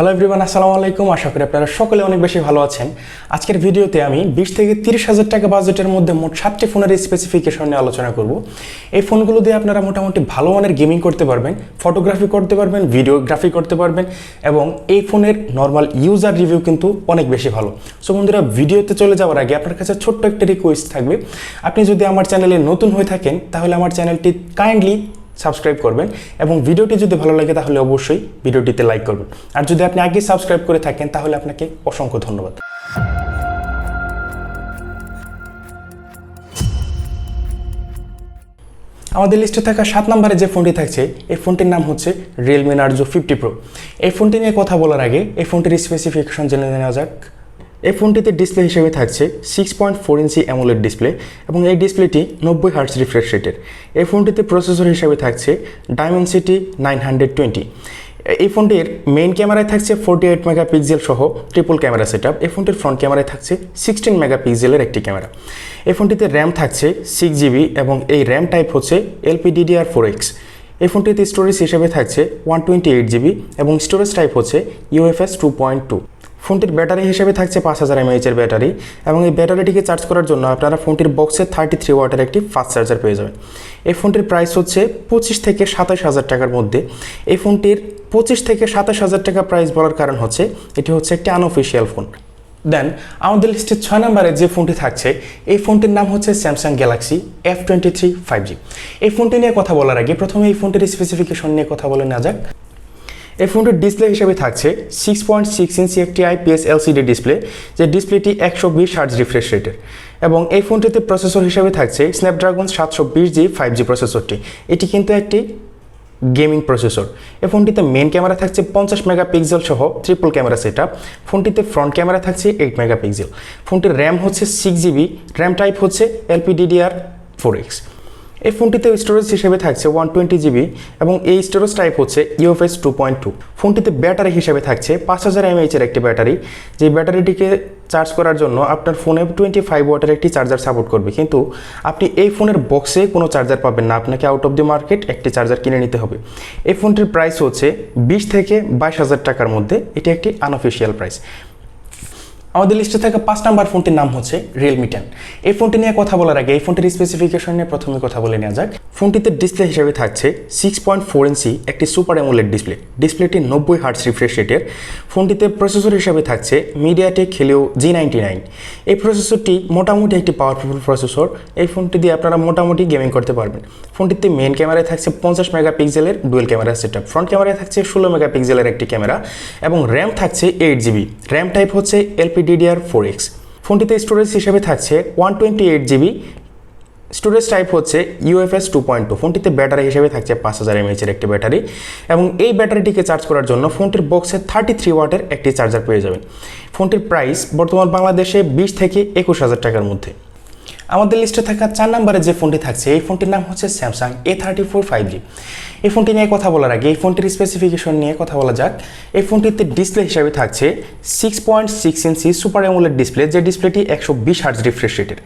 Hello everyone, আসসালামু আলাইকুম। আশা করি আপনারা সকলে অনেক বেশি ভালো আছেন। আজকের ভিডিওতে আমি 20 থেকে 30,000 টাকা বাজেটের মধ্যে মোট 7টি ফোনের স্পেসিফিকেশন নিয়ে আলোচনা করব। এই ফোনগুলো দিয়ে আপনারা মোটামুটি ভালো মানের গেমিং করতে পারবেন, ফটোগ্রাফি করতে পারবেন, ভিডিওগ্রাফি করতে পারবেন এবং এই ফোনের নর্মাল ইউজার রিভিউ কিন্তু অনেক বেশি ভালো। সো বন্ধুরা, ভিডিওতে চলে যাওয়ার আগে আপনার কাছে ছোট্ট একটা রিকোয়েস্ট থাকবে। আপনি যদি আমার চ্যানেলে নতুন হয়ে থাকেন তাহলে আমার চ্যানেলটি কাইন্ডলি সাবস্ক্রাইব করবেন এবং ভিডিওটি যদি ভালো লাগে তাহলে অবশ্যই ভিডিওটিতে লাইক করবেন। আর যদি আপনি আগে সাবস্ক্রাইব করে থাকেন তাহলে আপনাকে অসংখ্য ধন্যবাদ। আমাদের লিস্টে থাকা 7 নম্বরে যে ফোনটি থাকছে এই ফোনটির নাম হচ্ছে Realme Narzo 50 Pro। এই ফোনটি নিয়ে কথা বলার আগে এই ফোনটির স্পেসিফিকেশন জেনে নেওয়া যাক। এই ফোনটিতে ডিসপ্লে হিসেবে থাকছে 6.4 ইঞ্চি অ্যামোলেড ডিসপ্লে এবং এই ডিসপ্লেটি 90 হার্টজ রিফ্রেশ রেটের। এই ফোনটিতে প্রসেসর হিসেবে থাকছে Dimensity 920। এই ফোনটির মেইন ক্যামেরায় থাকছে 48 মেগাপিক্সেল সহ ট্রিপল ক্যামেরা সেটআপ। এই ফোনটির ফ্রন্ট ক্যামেরায় থাকছে 16 মেগাপিক্সেলের একটি ক্যামেরা। এই ফোনটিতে র্যাম থাকছে 6GB এবং এই র্যাম টাইপ হচ্ছে LPDDR4X। এই ফোনটিতে স্টোরেজ হিসেবে থাকছে 128GB এবং স্টোরেজ টাইপ হচ্ছে UFS 2.2। ফোনটির ব্যাটারি হিসেবে থাকছে 5000 mAh এর ব্যাটারি এবং এই ব্যাটারিটিকে চার্জ করার জন্য আপনারা ফোনটির বক্সে 33 ওয়াটের একটি ফাস্ট চার্জার পেয়ে যাবেন। এই ফোনটির প্রাইস হচ্ছে 25 থেকে 27,000 টাকার মধ্যে। এই ফোনটির 25 থেকে 27,000 টাকা প্রাইস বলার কারণ হচ্ছে এটি হচ্ছে একটি আনঅফিসিয়াল ফোন। দেন আমাদের লিস্টে 6 নম্বরে যে ফোনটি থাকছে এই ফোনটির নাম হচ্ছে Samsung Galaxy F23 5G। এই ফোনটি নিয়ে কথা বলার আগে প্রথমে এই ফোনটির স্পেসিফিকেশন নিয়ে কথা বলে নেওয়া যাক। এই ফোনটির ডিসপ্লে হিসেবে থাকছে 6.6 ইঞ্চি একটি IPS LCD ডিসপ্লে, যে ডিসপ্লেটি 120 হার্টজ রিফ্রেশ রেটের এবং এই ফোনটিতে প্রসেসর হিসেবে থাকছে Snapdragon 720G 5G প্রসেসরটি। এটি কিন্তু একটি গেমিং প্রসেসর। এই ফোনটিতে মেইন ক্যামেরা থাকছে 50 মেগাপিক্সেল সহ ট্রিপল ক্যামেরা সেটআপ। ফোনটিতে ফ্রন্ট ক্যামেরা থাকছে 8 মেগাপিক্সেল। ফোনটির র্যাম হচ্ছে 6GB, র্যাম টাইপ হচ্ছে LPDDR4X। এই ফোনটিতে স্টোরেজ হিসেবে থাকছে 120GB এবং এই স্টোরেজ টাইপ হচ্ছে UFS 2.2। ফোনটিতে ব্যাটারি হিসেবে থাকছে 5000 mAh এর একটি ব্যাটারি, যে ব্যাটারিটিকে চার্জ করার জন্য আপনার ফোনে 25 ওয়াটের একটি চার্জার সাপোর্ট করবে, কিন্তু আপনি এই ফোনের বক্সে কোনো চার্জার পাবেন না, আপনাকে আউট অফ দি মার্কেট একটি চার্জার কিনে নিতে হবে। এই ফোনটির প্রাইস হচ্ছে 20 থেকে 22,000 টাকার মধ্যে। এটি একটি আনঅফিসিয়াল প্রাইস। আমাদের লিস্টে থাকা 5 নম্বর ফোনটির নাম হচ্ছে Realme 10। এই ফোনটি নিয়ে কথা বলার আগে এই ফোনটির স্পেসিফিকেশন নিয়ে প্রথমে কথা বলে নেওয়া যাক। ফোনটিতে ডিসপ্লে হিসেবে থাকছে 6.4 ইঞ্চি একটি সুপার অ্যামোলেড ডিসপ্লে, ডিসপ্লেটি 90 হার্টজ রিফ্রেশ রেটের। ফোনটিতে প্রসেসর হিসেবে থাকছে MediaTek Helio G99। এই প্রসেসরটি মোটামুটি একটি পাওয়ারফুল প্রসেসর। এই ফোনটি দিয়ে আপনারা মোটামুটি গেমিং করতে পারবেন। ফোনটিতে মেইন ক্যামেরায় থাকছে 50 মেগাপিক্সেলের ডুয়েল ক্যামেরা সেটআপ। ফ্রন্ট ক্যামেরায় থাকছে 16 মেগাপিক্সেলের একটি ক্যামেরা এবং র্যাম থাকছে 8GB, র্যাম টাইপ হচ্ছে LPDDR4X। ফোনটিতে স্টোরেজ হিসেবে থাকছে 128GB, স্টোরেজ টাইপ হচ্ছে UFS 2.2। ফোনটিতে ব্যাটারি হিসেবে থাকছে 5000 mAh এর একটি ব্যাটারি এবং এই ব্যাটারিটিকে চার্জ করার জন্য ফোনটির বক্সে 33 ওয়াটের একটি চার্জার পেয়ে যাবেন। ফোনটির প্রাইস বর্তমান বাংলাদেশে 20 থেকে 21,000 টাকার মধ্যে। আমাদের লিস্টে থাকা 4 নম্বরে যে ফোনটি থাকছে এই ফোনটির নাম হচ্ছে Samsung A34 5G। এই ফোনটি নিয়ে কথা বলার আগে এই ফোনটির স্পেসিফিকেশন নিয়ে কথা বলা যাক। এই ফোনটিতে ডিসপ্লে হিসেবে থাকছে 6.6 ইঞ্চি সুপার অ্যামোলেড ডিসপ্লে, যে ডিসপ্লেটি 120 হার্টজ রিফ্রেশ রেটের।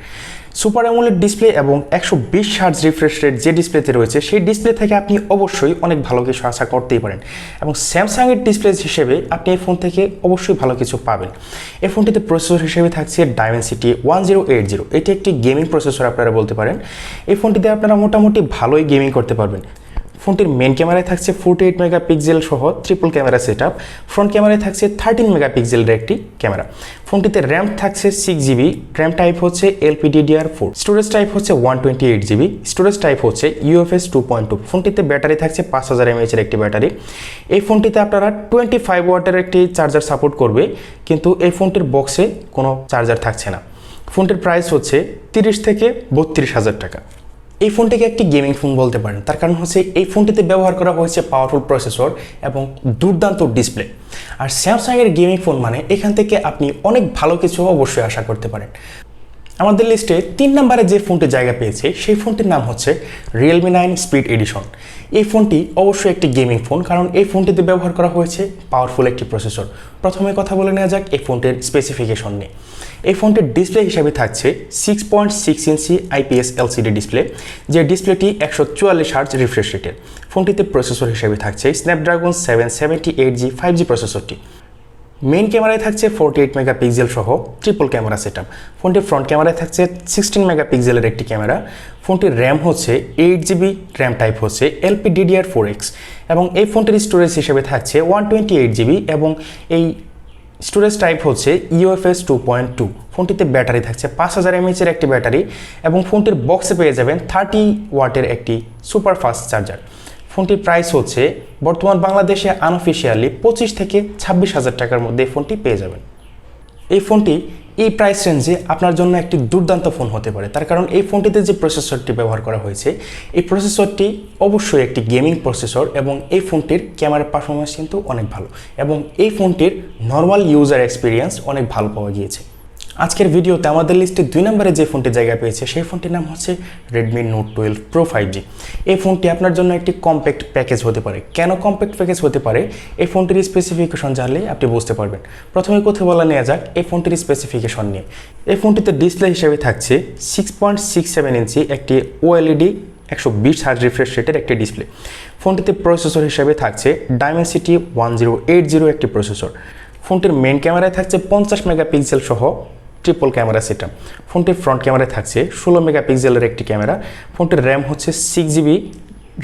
সুপার অ্যামোলেড ডিসপ্লে এবং 120 হার্টজ রিফ্রেশ রেট যে ডিসপ্লেতে রয়েছে সেই ডিসপ্লে থেকে আপনি অবশ্যই অনেক ভালো কিছু আশা করতেই পারেন এবং স্যামসাংয়ের ডিসপ্লে হিসেবে আপনি এই ফোন থেকে অবশ্যই ভালো কিছু পাবেন। এই ফোনটিতে প্রসেসর হিসেবে থাকছে Dimensity 1080। এটি একটি গেমিং প্রসেসর আপনারা বলতে পারেন। এই ফোনটিতে আপনারা মোটামুটি ভালোই গেমিং করতে পারবেন। ফোনটির মেইন ক্যামেরায় থাকছে 48 মেগাপিক্সেল সহ ট্রিপল ক্যামেরা সেটআপ। ফ্রন্ট ক্যামেরায় থাকছে 13 মেগাপিক্সেলের একটি ক্যামেরা। ফোনটিতে র্যাম থাকছে 6GB, র্যাম টাইপ হচ্ছে LPDDR4। স্টোরেজ টাইপ হচ্ছে 128GB, স্টোরেজ টাইপ হচ্ছে UFS 2.2। ফোনটিতে ব্যাটারি থাকছে 5000 mAh এর একটি ব্যাটারি। এই ফোনটিতে আপনারা 25 ওয়াটের একটি চার্জার সাপোর্ট করবে, কিন্তু এই ফোনটির বক্সে কোনো চার্জার থাকছে না। ফোনটির প্রাইস হচ্ছে 30 থেকে 32,000 টাকা। এই ফোনটিকে একটি গেমিং ফোন বলতে পারেন, তার কারণ হচ্ছে এই ফোনটিতে ব্যবহার করা হয়েছে পাওয়ারফুল প্রসেসর এবং দুর্দান্ত ডিসপ্লে। আর স্যামসাংয়ের গেমিং ফোন মানে এখান থেকে আপনি অনেক ভালো কিছু অবশ্যই আশা করতে পারেন। আমাদের লিস্টে 3 নম্বরে যে ফোনটি জায়গা পেয়েছে সেই ফোনটির নাম হচ্ছে Realme 9 Speed Edition। এই ফোনটি অবশ্যই একটি গেমিং ফোন, কারণ এই ফোনটিতে ব্যবহার করা হয়েছে পাওয়ারফুল একটি প্রসেসর। প্রথমে কথা বলে নেওয়া যাক এই ফোনটির স্পেসিফিকেশন নিয়ে। এই ফোনটির ডিসপ্লে হিসাবে থাকছে 6.6 ইঞ্চি IPS LCD ডিসপ্লে, যে ডিসপ্লেটি 144 হার্টজ রিফ্রেশ রেটের। ফোনটিতে প্রসেসর হিসাবে থাকছে Snapdragon 778G 5G প্রসেসরটি। মেইন ক্যামেরায় থাকছে 48 মেগাপিক্সেল সহ ট্রিপল ক্যামেরা সেটআপ। ফোনটির ফ্রন্ট ক্যামেরায় থাকছে 16 মেগাপিক্সেলের একটি ক্যামেরা। ফোনটির র্যাম হচ্ছে 8GB, র্যাম টাইপ হচ্ছে LPDDR4X এবং এই ফোনটির স্টোরেজ হিসেবে থাকছে 128GB এবং এই স্টোরেজ টাইপ হচ্ছে UFS 2.2। ফোনটিতে ব্যাটারি থাকছে 5000 mAh এর একটি ব্যাটারি এবং ফোনটির বক্সে পেয়ে যাবেন 30 ওয়াটের একটি সুপার ফাস্ট চার্জার। ফোনটির প্রাইস হচ্ছে বর্তমান বাংলাদেশে আনঅফিশিয়ালি 25 থেকে 26,000 টাকার মধ্যে এই ফোনটি পেয়ে যাবেন। এই ফোনটি এই প্রাইস রেঞ্জে আপনার জন্য একটি দুর্দান্ত ফোন হতে পারে, তার কারণ এই ফোনটিতে যে প্রসেসরটি ব্যবহার করা হয়েছে এই প্রসেসরটি অবশ্যই একটি গেমিং প্রসেসর এবং এই ফোনটির ক্যামেরা পারফরমেন্স কিন্তু অনেক ভালো এবং এই ফোনটির নর্মাল ইউজার এক্সপিরিয়েন্স অনেক ভালো পাওয়া গিয়েছে। আজকের ভিডিওতে আমাদের লিস্টে 2 নম্বরে যে ফোনটি জায়গা পেয়েছে সেই ফোনটির নাম হচ্ছে Redmi Note 12 Pro 5G। এই ফোনটি আপনার জন্য একটি কম্প্যাক্ট প্যাকেজ হতে পারে। কেন কম্প্যাক্ট প্যাকেজ হতে পারে এই ফোনটির স্পেসিফিকেশন জানলে আপনি বুঝতে পারবেন। প্রথমে কথা বলা নেওয়া যাক এই ফোনটির স্পেসিফিকেশন নিয়ে। এই ফোনটিতে ডিসপ্লে হিসেবে থাকছে 6.67 ইঞ্চি একটি OLED 120Hz রিফ্রেশ রেটের একটি ডিসপ্লে। ফোনটিতে প্রসেসর হিসেবে থাকছে Dimensity 1080 একটি প্রসেসর। ফোনটির মেইন ক্যামেরায় থাকছে 50 মেগাপিক্সেল সহ ট্রিপল ক্যামেরা সেটআপ। ফোনটির ফ্রন্ট ক্যামেরায় থাকছে 16 মেগাপিক্সেলের একটি ক্যামেরা। ফোনটির র্যাম হচ্ছে 6GB,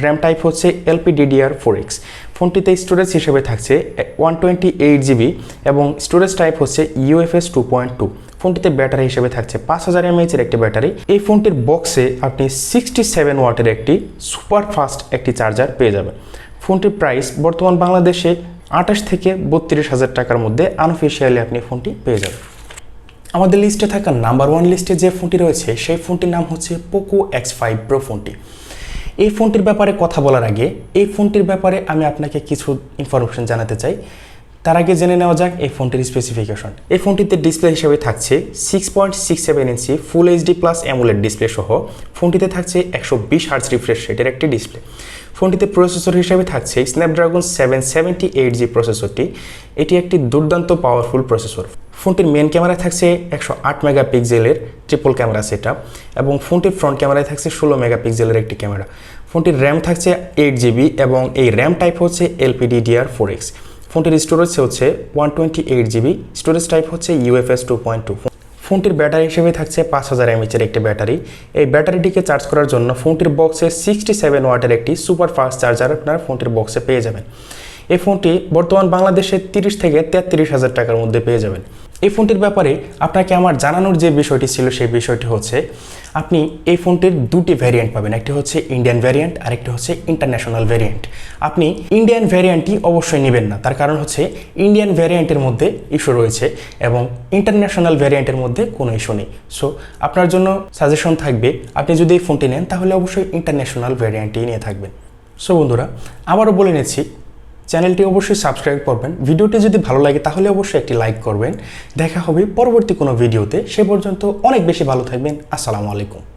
র্যাম টাইপ হচ্ছে LPDDR4X। ফোনটিতে স্টোরেজ হিসেবে থাকছে 128GB এবং স্টোরেজ টাইপ হচ্ছে UFS 2.2। ফোনটিতে ব্যাটারি হিসেবে থাকছে 5000 mAh এর একটি ব্যাটারি। এই ফোনটির বক্সে আপনি 67 ওয়াটের একটি সুপার ফাস্ট একটি চার্জার পেয়ে যাবেন। ফোনটির প্রাইস বর্তমান বাংলাদেশে 28 থেকে 32,000 টাকার মধ্যে আনঅফিশিয়ালি আপনি ফোনটি পেয়ে যাবেন। আমাদের লিস্টে থাকা নাম্বার 1 লিস্টে যে ফোনটি রয়েছে সেই ফোনটির নাম হচ্ছে Poco X5 Pro ফোনটি। এই ফোনটির ব্যাপারে কথা বলার আগে এই ফোনটির ব্যাপারে আমি আপনাকে কিছু ইনফরমেশন জানাতে চাই। তার আগে জেনে নেওয়া যাক এই ফোনটির স্পেসিফিকেশন। এই ফোনটিতে ডিসপ্লে হিসেবে থাকছে 6.67 inch full HD plus AMOLED display সহ ফোনটিতে থাকছে 120Hz রিফ্রেশ রেটের একটি ডিসপ্লে। ফোনটিতে প্রসেসর হিসেবে থাকছে স্ন্যাপড্রাগন 778G প্রসেসরটি। এটি একটি দুর্দান্ত পাওয়ারফুল প্রসেসর। ফোনটির মেন ক্যামেরায় থাকছে 108 মেগাপিক্সেলের ট্রিপল ক্যামেরা সেটআপ এবং ফোনটির ফ্রন্ট ক্যামেরায় থাকছে 16 মেগাপিক্সেলের একটি ক্যামেরা। ফোনটির র্যাম থাকছে 8GB এবং এই র্যাম টাইপ হচ্ছে LPDDR4X। ফোনটির স্টোরেজ হচ্ছে 128GB, স্টোরেজ টাইপ হচ্ছে UFS 2.2। ফোনটির ব্যাটারি হিসেবে থাকছে 5000 mAh এর একটি ব্যাটারি। এই ব্যাটারিটিকে চার্জ করার জন্য ফোনটির বক্সে 67 ওয়াটের একটি সুপার ফাস্ট চার্জার আপনার ফোনটির বক্সে পেয়ে যাবেন। এই ফোনটি বর্তমান বাংলাদেশে 30 থেকে 33,000 টাকার মধ্যে পেয়ে যাবেন। এই ফোনটির ব্যাপারে আপনাকে আমার জানানোর যে বিষয়টি ছিল সেই বিষয়টি হচ্ছে আপনি এই ফোনটির দুটি ভ্যারিয়েন্ট পাবেন। একটি হচ্ছে ইন্ডিয়ান ভ্যারিয়েন্ট আর একটি হচ্ছে ইন্টারন্যাশনাল ভ্যারিয়েন্ট। আপনি ইন্ডিয়ান ভ্যারিয়েন্টটি অবশ্যই নেবেন না, তার কারণ হচ্ছে ইন্ডিয়ান ভ্যারিয়েন্টের মধ্যে ইস্যু রয়েছে এবং ইন্টারন্যাশনাল ভ্যারিয়েন্টের মধ্যে কোনো ইস্যু নেই। সো আপনার জন্য সাজেশন থাকবে আপনি যদি এই ফোনটি নেন তাহলে অবশ্যই ইন্টারন্যাশনাল ভ্যারিয়েন্টই নিয়ে থাকবেন। সো বন্ধুরা, আবারও বলে নিচ্ছি চ্যানেলটি অবশ্যই সাবস্ক্রাইব করবেন। ভিডিওটি যদি ভালো লাগে তাহলে অবশ্যই একটি লাইক করবেন। দেখা হবে পরবর্তী কোনো ভিডিওতে। সে পর্যন্ত অনেক বেশি ভালো থাকবেন। আসসালামু আলাইকুম।